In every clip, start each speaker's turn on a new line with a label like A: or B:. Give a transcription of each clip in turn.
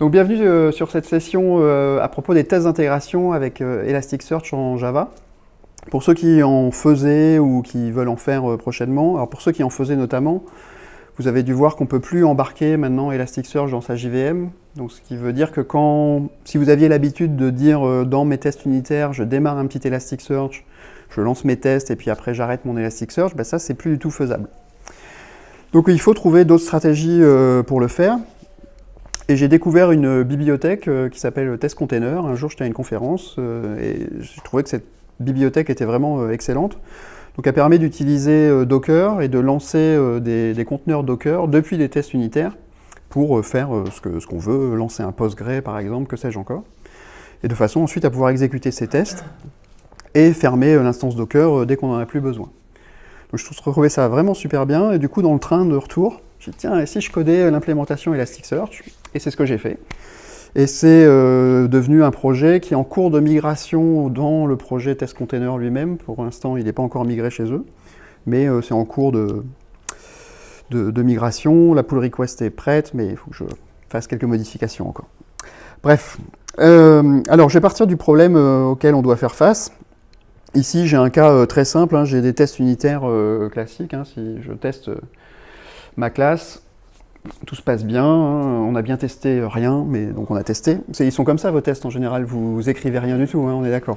A: Donc bienvenue sur cette session à propos des tests d'intégration avec Elasticsearch en Java. Pour ceux qui en faisaient ou qui veulent en faire prochainement, alors pour ceux qui en faisaient notamment, vous avez dû voir qu'on ne peut plus embarquer maintenant Elasticsearch dans sa JVM. Donc ce qui veut dire que si vous aviez l'habitude de dire dans mes tests unitaires, je démarre un petit Elasticsearch, je lance mes tests et puis après j'arrête mon Elasticsearch, ben ça c'est plus du tout faisable. Donc il faut trouver d'autres stratégies pour le faire. Et j'ai découvert une bibliothèque qui s'appelle Test Container. Un jour, j'étais à une conférence et je trouvais que cette bibliothèque était vraiment excellente. Donc, elle permet d'utiliser Docker et de lancer des conteneurs Docker depuis des tests unitaires pour faire ce qu'on veut, lancer un Postgre par exemple, que sais-je encore. Et de façon ensuite à pouvoir exécuter ces tests et fermer l'instance Docker dès qu'on n'en a plus besoin. Donc, je trouvais ça vraiment super bien. Et du coup, dans le train de retour, j'ai dit tiens, et si je codais l'implémentation Elasticsearch? Et c'est ce que j'ai fait. Et c'est devenu un projet qui est en cours de migration dans le projet Test Container lui-même. Pour l'instant, il n'est pas encore migré chez eux, mais c'est en cours de migration. La pull request est prête, mais il faut que je fasse quelques modifications encore. Bref, alors je vais partir du problème auquel on doit faire face. Ici, j'ai un cas très simple, hein, j'ai des tests unitaires classiques. Hein, si je teste ma classe, tout se passe bien, hein, on a bien testé rien, mais donc on a testé. Ils sont comme ça vos tests en général, vous écrivez rien du tout, hein, on est d'accord.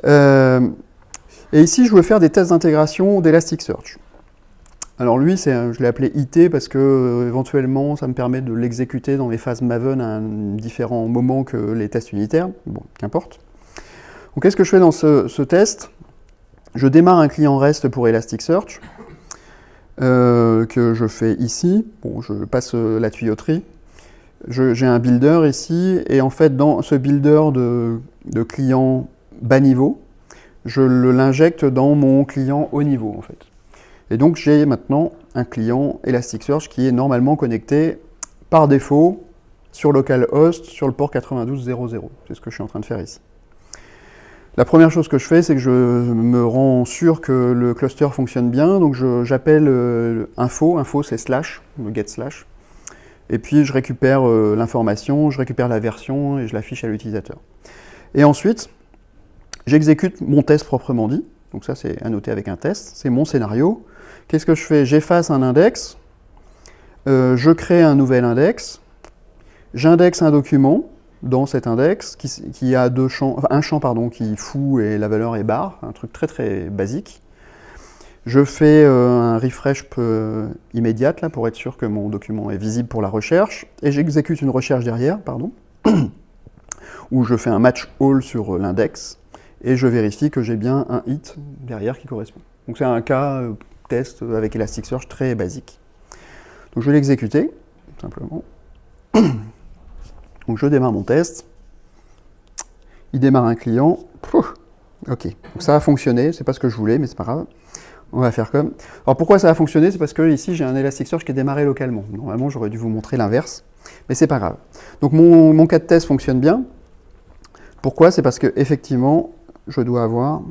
A: Et ici, je veux faire des tests d'intégration d'Elasticsearch. Alors lui, je l'ai appelé IT parce que éventuellement, ça me permet de l'exécuter dans les phases Maven à un différent moment que les tests unitaires. Bon, qu'importe. Donc qu'est-ce que je fais dans ce test? Je démarre un client REST pour Elasticsearch. Que je fais ici. Bon, je passe la tuyauterie. J'ai un builder ici, et en fait, dans ce builder de client bas niveau, je l'injecte dans mon client haut niveau, en fait. Et donc, j'ai maintenant un client Elasticsearch qui est normalement connecté par défaut sur localhost sur le port 92.0.0. C'est ce que je suis en train de faire ici. La première chose que je fais, c'est que je me rends sûr que le cluster fonctionne bien, donc j'appelle info c'est slash, le get slash, et puis je récupère l'information, je récupère la version et je l'affiche à l'utilisateur. Et ensuite, j'exécute mon test proprement dit, donc ça c'est à noter avec un test, c'est mon scénario. Qu'est-ce que je fais? J'efface un index, je crée un nouvel index, j'indexe un document dans cet index qui a un champ qui foo et la valeur est bar, un truc très très basique. Je fais un refresh immédiate là, pour être sûr que mon document est visible pour la recherche, et j'exécute une recherche derrière, où je fais un match all sur l'index, et je vérifie que j'ai bien un hit derrière qui correspond. Donc c'est un cas test avec Elasticsearch très basique. Donc je vais l'exécuter, simplement. Donc je démarre mon test, il démarre un client, ok, donc ça a fonctionné, c'est pas ce que je voulais, mais c'est pas grave, on va faire comme. Alors pourquoi ça a fonctionné? C'est parce que ici j'ai un Elasticsearch qui est démarré localement, normalement j'aurais dû vous montrer l'inverse, mais c'est pas grave. Donc mon cas de test fonctionne bien, pourquoi? C'est parce que effectivement, je dois avoir,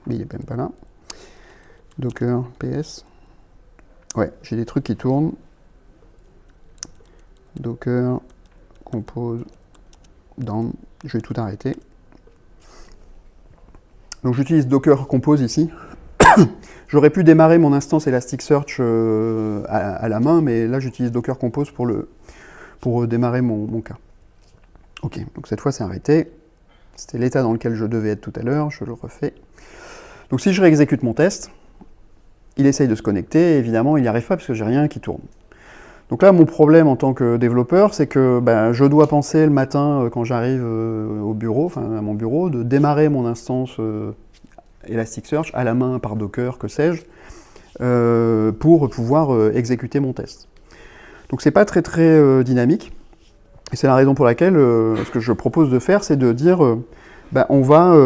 A: mais il est même pas là, Docker, PS, ouais, j'ai des trucs qui tournent, Docker, compose, down, je vais tout arrêter. Donc j'utilise Docker Compose ici. J'aurais pu démarrer mon instance Elasticsearch à la main, mais là j'utilise Docker Compose pour démarrer mon cas. Ok, donc cette fois c'est arrêté. C'était l'état dans lequel je devais être tout à l'heure, je le refais. Donc si je réexécute mon test, il essaye de se connecter, et évidemment il n'y arrive pas parce que j'ai rien qui tourne. Donc là, mon problème en tant que développeur, c'est que je dois penser le matin, quand j'arrive au bureau, enfin à mon bureau, de démarrer mon instance Elasticsearch à la main par Docker, que sais-je, pour pouvoir exécuter mon test. Donc c'est pas très très dynamique, et c'est la raison pour laquelle ce que je propose de faire, c'est de dire on va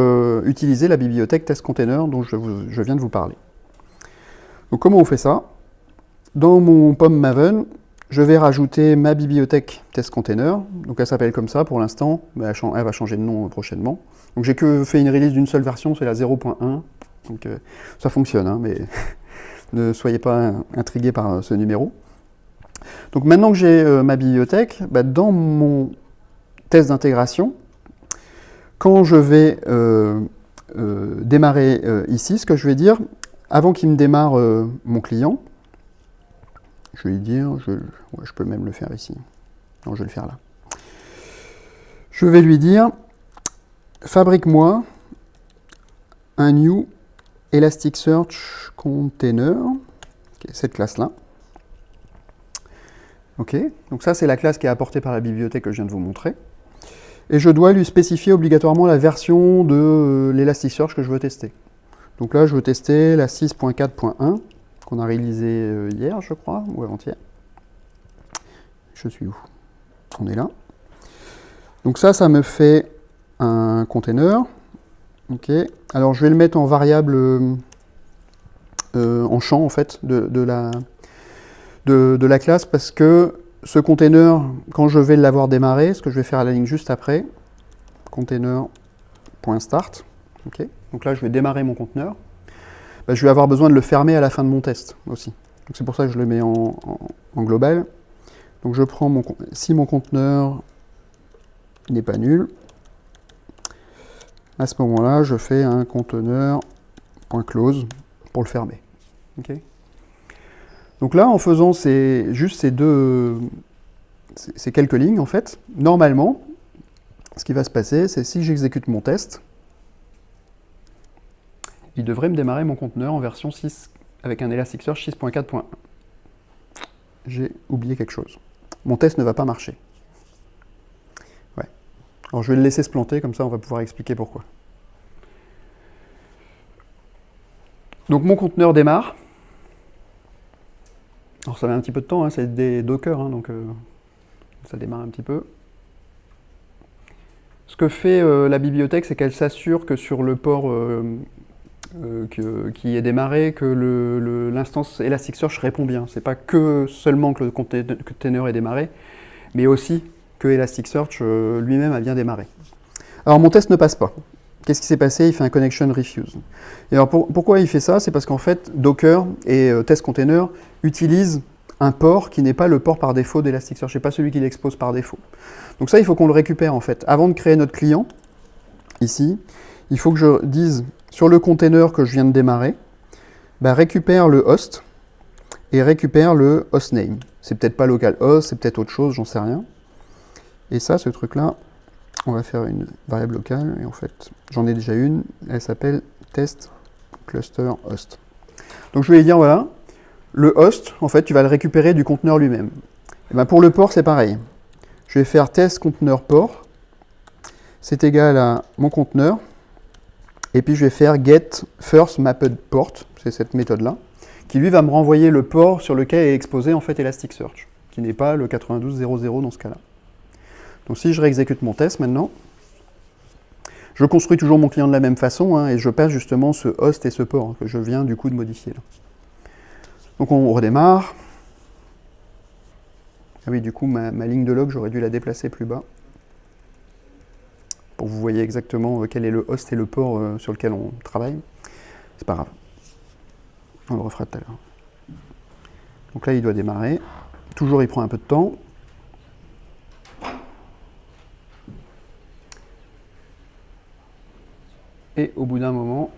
A: utiliser la bibliothèque Test Container dont je viens de vous parler. Donc comment on fait ça? Dans mon POM Maven, je vais rajouter ma bibliothèque Test Container, donc elle s'appelle comme ça pour l'instant, mais elle va changer de nom prochainement. Donc j'ai que fait une release d'une seule version, c'est la 0.1, donc ça fonctionne, hein, mais ne soyez pas intrigués par ce numéro. Donc maintenant que j'ai ma bibliothèque, bah, dans mon test d'intégration, quand je vais démarrer ici, ce que je vais dire, avant qu'il me démarre mon client, je vais lui dire, je peux même le faire ici. Non, je vais le faire là. Je vais lui dire, fabrique-moi un new Elasticsearch Container, okay, cette classe-là. Ok, donc ça c'est la classe qui est apportée par la bibliothèque que je viens de vous montrer. Et je dois lui spécifier obligatoirement la version de l'Elasticsearch que je veux tester. Donc là, je veux tester la 6.4.1 qu'on a réalisé hier, je crois, ou avant-hier. Je suis où? On est là. Donc ça me fait un container. Ok. Alors je vais le mettre en variable, en champ en fait, de la classe, parce que ce container, quand je vais l'avoir démarré, ce que je vais faire à la ligne juste après, container.start, okay. Donc là je vais démarrer mon conteneur, bah, je vais avoir besoin de le fermer à la fin de mon test aussi. Donc c'est pour ça que je le mets en global. Donc je prends si mon conteneur n'est pas nul, à ce moment-là je fais un conteneur.close pour le fermer. Okay. Donc là, en faisant juste ces quelques lignes, en fait, normalement, ce qui va se passer, c'est si j'exécute mon test, il devrait me démarrer mon conteneur en version 6, avec un Elasticsearch 6.4.1. J'ai oublié quelque chose. Mon test ne va pas marcher. Ouais. Alors je vais le laisser se planter, comme ça on va pouvoir expliquer pourquoi. Donc mon conteneur démarre. Alors ça met un petit peu de temps, hein, c'est des Docker, hein, donc ça démarre un petit peu. Ce que fait la bibliothèque, c'est qu'elle s'assure que sur le port qui est démarré, que l'instance Elasticsearch répond bien. C'est pas que seulement que le container est démarré, mais aussi que Elasticsearch lui-même a bien démarré. Alors mon test ne passe pas. Qu'est-ce qui s'est passé? Il fait un connection refuse. Et alors pourquoi il fait ça? C'est parce qu'en fait, Docker et test container utilisent un port qui n'est pas le port par défaut d'Elasticsearch, c'est pas celui qui l'expose par défaut. Donc ça, il faut qu'on le récupère en fait. Avant de créer notre client, ici, il faut que je dise sur le container que je viens de démarrer, bah, récupère le host et récupère le hostname. C'est peut-être pas localhost, c'est peut-être autre chose, j'en sais rien. Et ça, ce truc-là, on va faire une variable locale, et en fait, j'en ai déjà une, elle s'appelle test cluster host. Donc je vais lui dire, voilà, le host, en fait, tu vas le récupérer du conteneur lui-même. Et ben pour le port, c'est pareil. Je vais faire test conteneur port, c'est égal à mon conteneur, et puis je vais faire get first mapped port, c'est cette méthode-là, qui lui va me renvoyer le port sur lequel est exposé en fait Elasticsearch, qui n'est pas le 92.0.0 dans ce cas-là. Donc si je réexécute mon test maintenant, je construis toujours mon client de la même façon, hein, et je passe justement ce host et ce port que je viens du coup de modifier là. Donc on redémarre. Ah oui, du coup ma ligne de log, j'aurais dû la déplacer plus bas, pour que vous voyez exactement quel est le host et le port sur lequel on travaille. C'est pas grave. On le refera tout à l'heure. Donc là il doit démarrer. Toujours il prend un peu de temps. Et au bout d'un moment,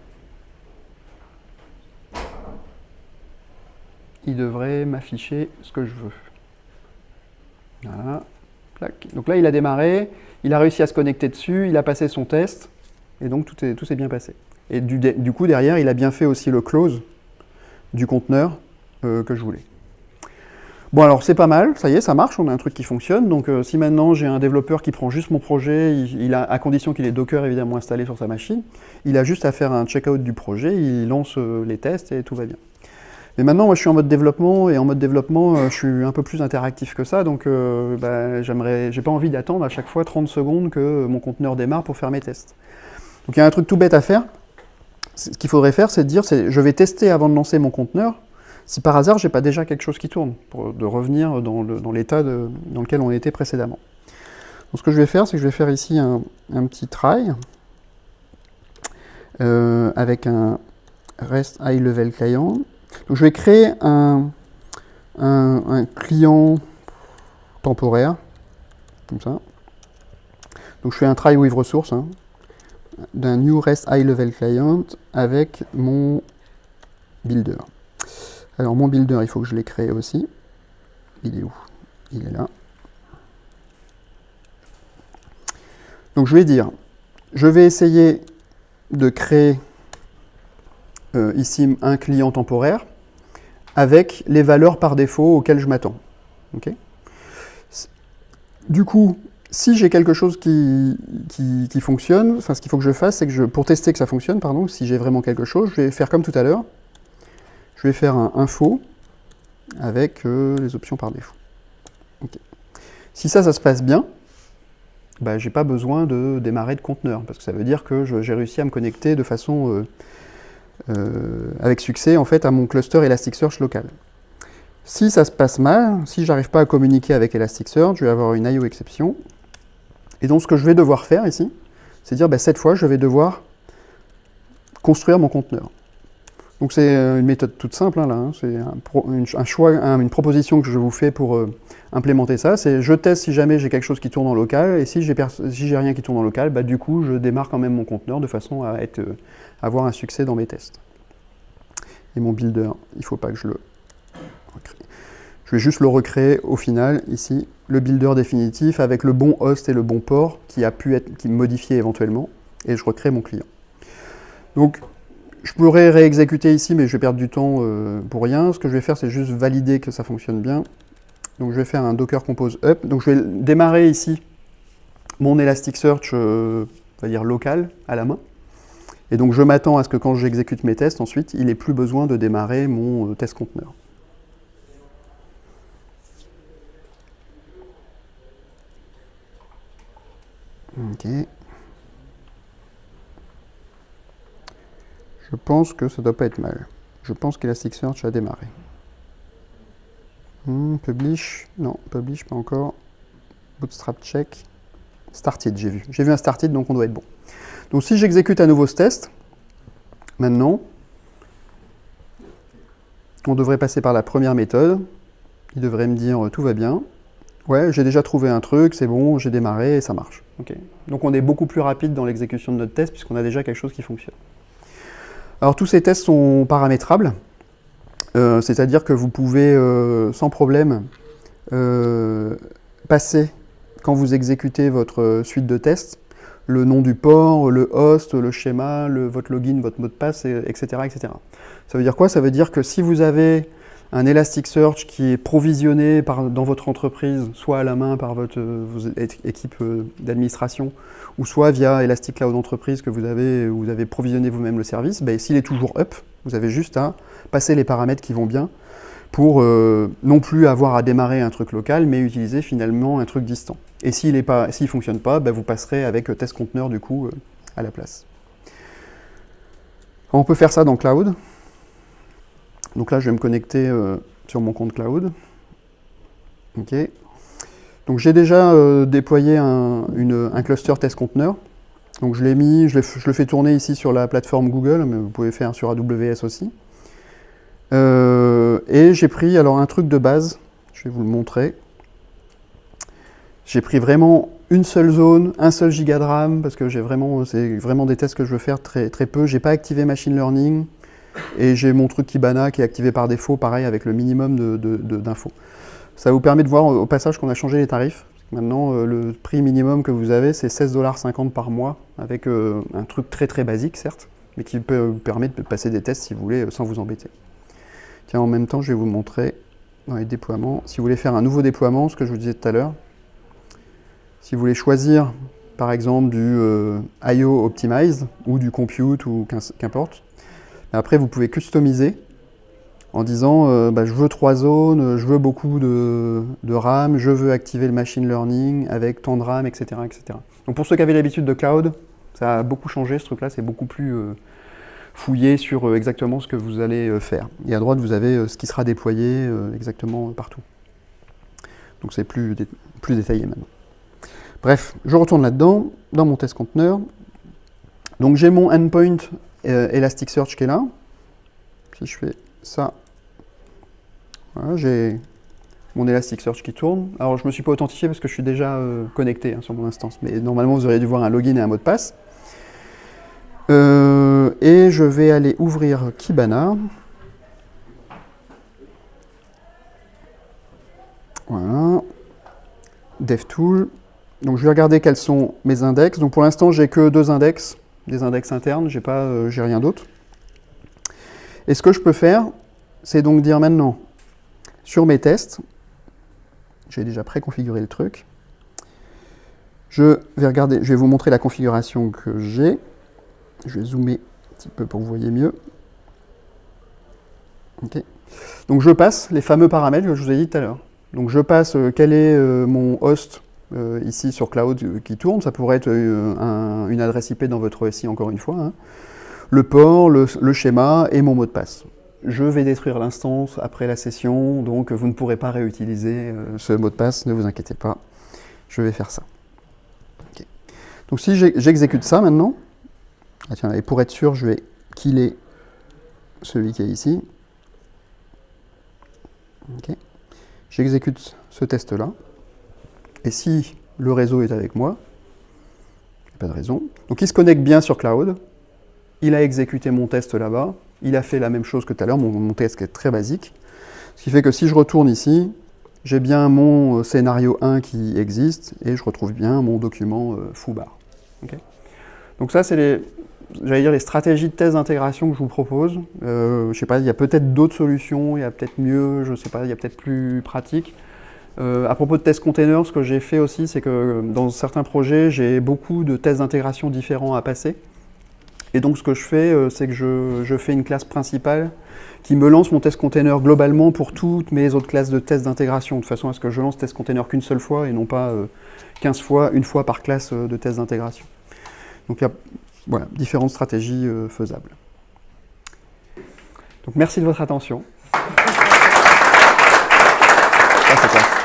A: il devrait m'afficher ce que je veux. Voilà. Donc là, il a démarré, il a réussi à se connecter dessus, il a passé son test, et donc tout s'est bien passé. Et du coup, derrière, il a bien fait aussi le close du conteneur que je voulais. Bon, alors c'est pas mal, ça y est, ça marche, on a un truc qui fonctionne. Donc si maintenant j'ai un développeur qui prend juste mon projet, à condition qu'il ait Docker évidemment installé sur sa machine, il a juste à faire un check-out du projet, il lance les tests et tout va bien. Mais maintenant, moi je suis en mode développement, et en mode développement, je suis un peu plus interactif que ça, donc j'ai pas envie d'attendre à chaque fois 30 secondes que mon conteneur démarre pour faire mes tests. Donc il y a un truc tout bête à faire. Ce qu'il faudrait faire, c'est de dire, je vais tester avant de lancer mon conteneur, si par hasard, j'ai pas déjà quelque chose qui tourne, de revenir dans l'état dans lequel on était précédemment. Donc ce que je vais faire, c'est que je vais faire ici un petit try avec un REST high level client. Donc je vais créer un un client temporaire, comme ça. Donc je fais un try with resource, hein, d'un new REST high level client avec mon builder. Alors mon builder, il faut que je l'ai créé aussi. Il est où? Il est là. Donc je vais dire, je vais essayer de créer ici un client temporaire avec les valeurs par défaut auxquelles je m'attends. Okay. Du coup, si j'ai quelque chose qui fonctionne, enfin ce qu'il faut que je fasse, c'est que pour tester que ça fonctionne, pardon, si j'ai vraiment quelque chose, je vais faire comme tout à l'heure. Je vais faire un info avec les options par défaut. Okay. Si ça se passe bien, bah, j'ai pas besoin de démarrer de conteneur, parce que ça veut dire que j'ai réussi à me connecter de façon avec succès en fait à mon cluster Elasticsearch local. Si ça se passe mal, si j'arrive pas à communiquer avec Elasticsearch, je vais avoir une IO exception. Et donc ce que je vais devoir faire ici, c'est dire bah, cette fois je vais devoir construire mon conteneur. Donc c'est une méthode toute simple, hein, là, hein. C'est un choix, une proposition que je vous fais pour implémenter ça. C'est je teste si jamais j'ai quelque chose qui tourne en local, et si j'ai rien qui tourne en local, bah, du coup je démarre quand même mon conteneur de façon à avoir un succès dans mes tests. Et mon builder, il ne faut pas que je le recrée. Je vais juste le recréer au final, ici, le builder définitif avec le bon host et le bon port qui me modifié éventuellement, et je recrée mon client. Donc, je pourrais réexécuter ici, mais je vais perdre du temps pour rien. Ce que je vais faire, c'est juste valider que ça fonctionne bien. Donc je vais faire un docker compose up. Donc je vais démarrer ici mon Elasticsearch, on va dire local, à la main. Et donc je m'attends à ce que quand j'exécute mes tests, ensuite, il n'ait plus besoin de démarrer mon test conteneur. Ok. Je pense que ça ne doit pas être mal. Je pense qu'Elasticsearch a démarré. Publish, non, publish pas encore. Bootstrap check. Started, j'ai vu. J'ai vu un started, donc on doit être bon. Donc si j'exécute à nouveau ce test, maintenant, on devrait passer par la première méthode. Il devrait me dire tout va bien. Ouais, j'ai déjà trouvé un truc, c'est bon, j'ai démarré et ça marche. Okay. Donc on est beaucoup plus rapide dans l'exécution de notre test puisqu'on a déjà quelque chose qui fonctionne. Alors tous ces tests sont paramétrables, c'est-à-dire que vous pouvez sans problème passer, quand vous exécutez votre suite de tests, le nom du port, le host, le schéma, votre login, votre mot de passe, etc., etc. Ça veut dire quoi? Ça veut dire que si vous avez un Elasticsearch qui est provisionné dans votre entreprise, soit à la main par vos équipes d'administration, ou soit via Elastic Cloud Entreprise que vous avez provisionné vous-même le service, ben, s'il est toujours up, vous avez juste à passer les paramètres qui vont bien pour non plus avoir à démarrer un truc local, mais utiliser finalement un truc distant. Et s'il ne fonctionne pas, ben, vous passerez avec test conteneur du coup à la place. On peut faire ça dans Cloud. Donc là, je vais me connecter sur mon compte Cloud. Ok. Donc j'ai déjà déployé un cluster test conteneur. Donc je l'ai mis, je le fais tourner ici sur la plateforme Google, mais vous pouvez faire sur AWS aussi. Et j'ai pris alors un truc de base, je vais vous le montrer. J'ai pris vraiment une seule zone, un seul giga de RAM, parce que c'est vraiment des tests que je veux faire très, très peu. J'ai pas activé Machine Learning. Et j'ai mon truc Kibana qui est activé par défaut, pareil avec le minimum d'infos. Ça vous permet de voir au passage qu'on a changé les tarifs. Maintenant, le prix minimum que vous avez, c'est 16,50 $ par mois, avec un truc très très basique, certes, mais qui peut vous permettre de passer des tests si vous voulez, sans vous embêter. Tiens, en même temps, je vais vous montrer dans les déploiements. Si vous voulez faire un nouveau déploiement, ce que je vous disais tout à l'heure, si vous voulez choisir, par exemple, du I/O Optimize, ou du Compute, ou qu'importe, après, vous pouvez customiser en disant je veux 3 zones, je veux beaucoup de RAM, je veux activer le machine learning avec tant de RAM, etc., etc. Donc pour ceux qui avaient l'habitude de cloud, ça a beaucoup changé ce truc-là, c'est beaucoup plus fouillé sur exactement ce que vous allez faire. Et à droite, vous avez ce qui sera déployé exactement partout. Donc c'est plus détaillé maintenant. Bref, je retourne là-dedans, dans mon test conteneur. Donc j'ai mon endpoint Elasticsearch qui est là. Si je fais ça, Voilà, j'ai mon Elasticsearch qui tourne. Alors, je ne me suis pas authentifié parce que je suis déjà connecté sur mon instance. Mais normalement, vous auriez dû voir un login et un mot de passe. Et je vais aller ouvrir Kibana. Voilà. DevTool. Donc, je vais regarder quels sont mes index. Donc, pour l'instant, j'ai que 2 index, des index internes. J'ai rien d'autre. Et ce que je peux faire, c'est donc dire maintenant, sur mes tests, j'ai déjà préconfiguré le truc. Je vais vous montrer la configuration que j'ai. Je vais zoomer un petit peu pour que vous voyez mieux. Okay. Donc je passe les fameux paramètres que je vous ai dit tout à l'heure. Donc je passe quel est mon host ici sur Cloud qui tourne. Ça pourrait être une adresse IP dans votre SI encore une fois. Hein. Le port, le schéma et mon mot de passe. Je vais détruire l'instance après la session, donc vous ne pourrez pas réutiliser ce mot de passe, ne vous inquiétez pas, je vais faire ça. Okay. Donc si j'exécute ça maintenant, ah tiens, et pour être sûr, je vais killer celui qui est ici. Okay. J'exécute ce test-là, et si le réseau est avec moi, pas de raison. Donc il se connecte bien sur Cloud, il a exécuté mon test là-bas, il a fait la même chose que tout à l'heure, mon test qui est très basique. Ce qui fait que si je retourne ici, j'ai bien mon scénario 1 qui existe et je retrouve bien mon document foobar. Okay. Donc ça, c'est les stratégies de test d'intégration que je vous propose. Je sais pas, il y a peut-être d'autres solutions, il y a peut-être mieux, je sais pas, il y a peut-être plus pratique. À propos de test container, ce que j'ai fait aussi, c'est que dans certains projets, j'ai beaucoup de tests d'intégration différents à passer. Et donc ce que je fais, c'est que je fais une classe principale qui me lance mon test container globalement pour toutes mes autres classes de tests d'intégration, de façon à ce que je lance test container qu'une seule fois et non pas 15 fois, une fois par classe de test d'intégration. Donc il y a voilà, différentes stratégies faisables. Donc merci de votre attention. Ah, c'est ça.